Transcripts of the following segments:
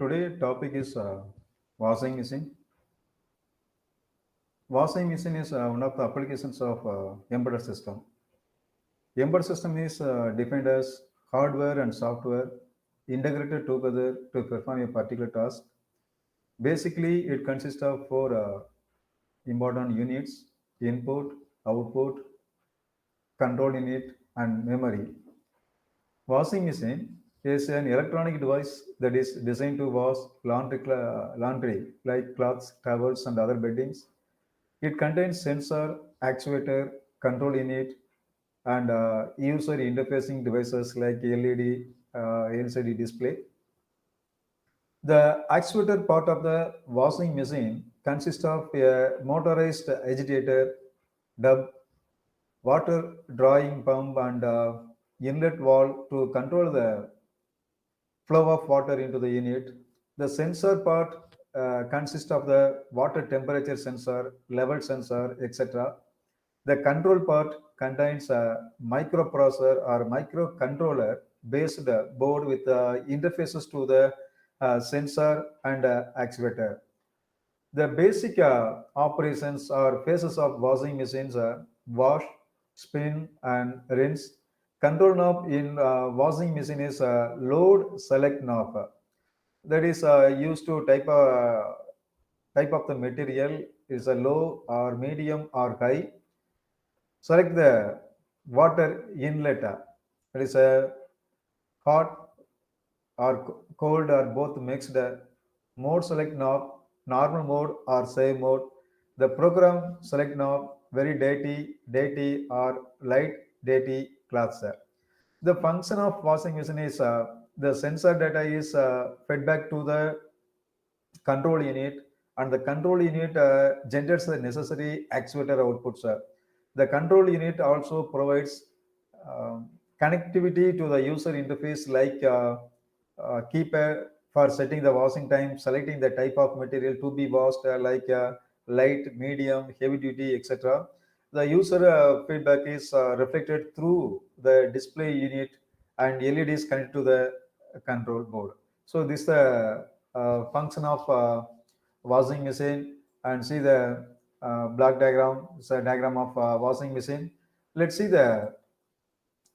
Today topic is washing machine. Washing machine is one of the applications of embedded system. Embedded system is defined as hardware and software integrated together to perform a particular task. Basically, it consists of four important units: input, output, control unit, and memory. Washing machine is an electronic device that is designed to wash laundry like clothes, towels, and other beddings. It contains sensor, actuator, control unit, and user interfacing devices like LED, LCD display. The actuator part of the washing machine consists of a motorized agitator, dub, water drawing pump, and inlet valve to control the flow of water into the unit. The sensor part consists of the water temperature sensor, level sensor, etc. The control part contains a microprocessor or microcontroller based board with interfaces to the sensor and actuator. The basic operations or phases of washing machines are wash, spin, and rinse. Control knob in washing machine is load select knob. That is used to type of the material is a low or medium or high. Select the water inlet. It is a hot or cold or both mixed. Mode select knob, normal mode or save mode. The program select knob, very dirty or light dirty cloths. The function of washing machine is the sensor data is fed back to the control unit, and the control unit generates the necessary actuator outputs. The control unit also provides connectivity to the user interface like keypad for setting the washing time, selecting the type of material to be washed like light, medium, heavy duty, etc. The user feedback is reflected through the display unit, and LEDs connected to the control board. So this is the function of washing machine. And see the block diagram. It's a diagram of washing machine. Let's see the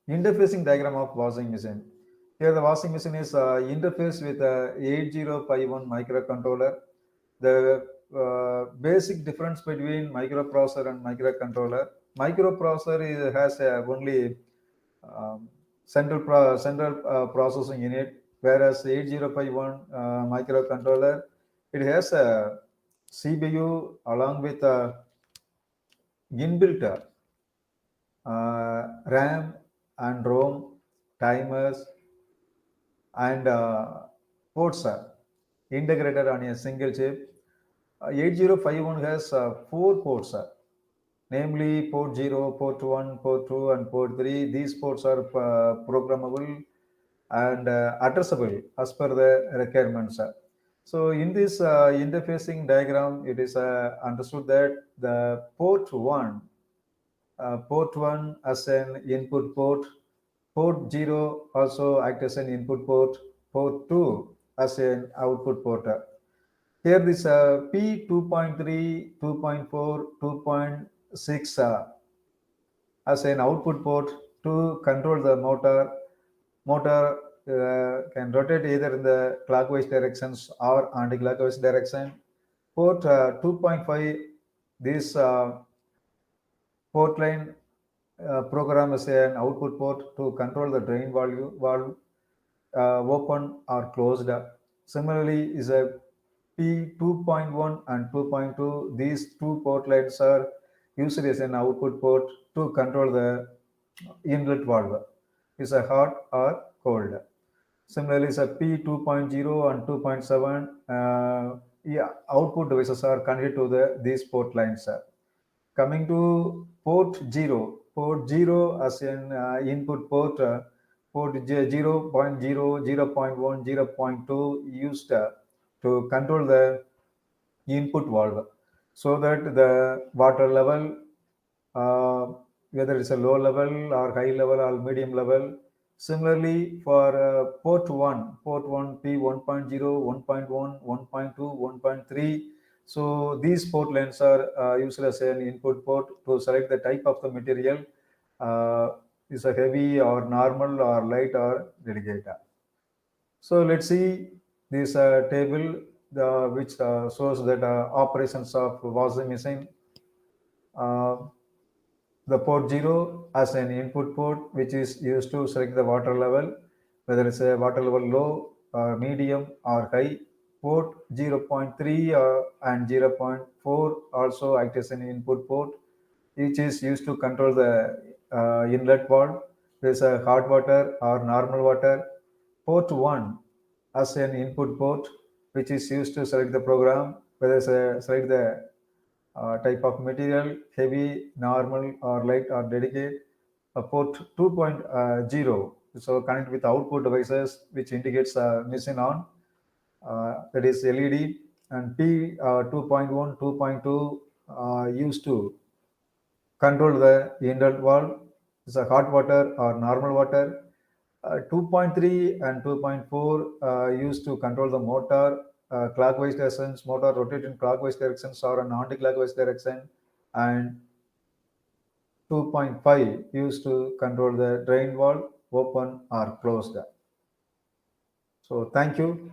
interfacing diagram of washing machine. Here the washing machine is interfaced with a 8051 microcontroller. The basic difference between microprocessor and microcontroller: microprocessor has only um, central processing unit, whereas 8051 microcontroller, it has a CPU along with a inbuilt RAM and ROM, timers, and ports are integrated on a single chip. 8051 has four ports, namely port 0, port 1, port 2, and port 3. These ports are programmable and addressable as per the requirements. So in this interfacing diagram, it is understood that the port 1 as an input port, port 0 also act as an input port, port 2 as an output port. Here this P2.3, 2.4, 2.6 as an output port to control the motor. Motor can rotate either in the clockwise directions or anti-clockwise direction. Port 2.5, this port line program is an output port to control the drain valve open or closed. Similarly, is a P2.1 and 2.2. These two port lines are used as an output port to control the inlet valve. Is a hot or cold. Similarly, is a P2.0 and 2.7. Yeah, output devices are connected to these port lines. Coming to port 0 as an input port, port 0.0, 0.1, 0.2 used to control the input valve so that the water level, uh, whether it's a low level or high level or medium level, Similarly, for port 1, P1.0, 1.1, 1.2, 1.3. So these port lines are used as an input port to select the type of the material. Is a heavy or normal or light or delicate. So let's see this table which shows that operations of washing machine. Uh, the port 0 as an input port which is used to select the water level, whether it's a water level low, medium or high. Port 0.3 and 0.4 also act as an input port. Each is used to control the inlet valve. There's a hot water or normal water. Port 1 as an input port which is used to select the program, whether it's select the type of material, heavy, normal, or light, or dedicated. Port 2.0, so connect with output devices which indicates machine on, that is LED, and P 2.1, 2.2 used to control the inlet valve. It's a hot water or normal water. 2.3 and 2.4 used to control the motor clockwise directions, motor rotate in clockwise directions or an anti-clockwise direction, and 2.5 used to control the drain valve, open or closed. So thank you.